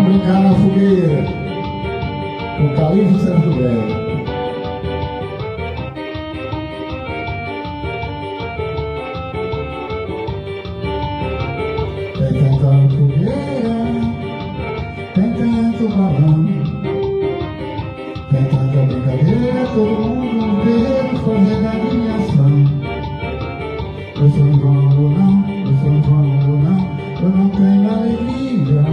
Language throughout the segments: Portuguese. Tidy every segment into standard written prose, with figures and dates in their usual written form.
brincar na fogueira com Calixto Santo Velho. Tem tanta fogueira, tem tanto balão, tem tanta brincadeira, todo mundo no terreiro fazendo adivinhação. Eu sou João ou não, eu sou João ou não, eu não tenho alegria.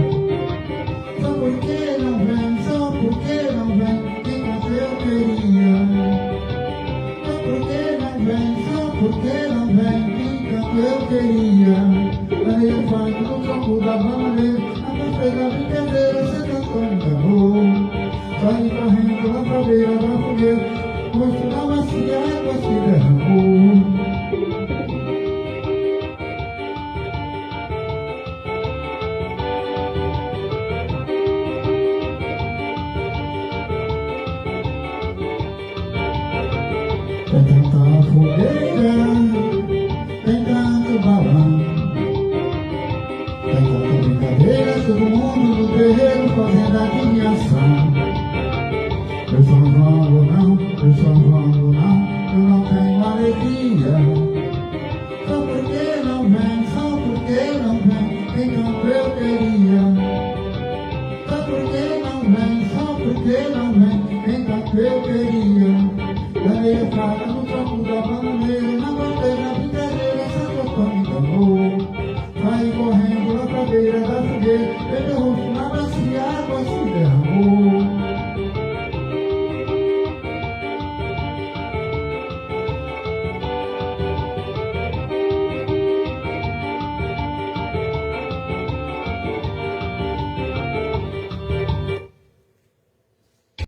Só porque não vem, só porque não vem, enquanto eu queria. Só porque não vem, só porque não vem, enquanto eu queria. Aí eu falo no campo da bandeira, a mais pela brincadeira, você cantou e acabou. Sai correndo lá pra beira da fogueira, rosto da macia, a água se derramou. Tem tanta fogueira, tem tanto balão, tem tanta brincadeira, todo mundo no terreiro fazendo adivinhação. Eu sou João ou não, eu sou João ou não, eu não tenho alegria. Só porque não vem, só porque não vem, enquanto eu queria. Só porque não vem, só porque não vem, enquanto eu queria. Daí eu falo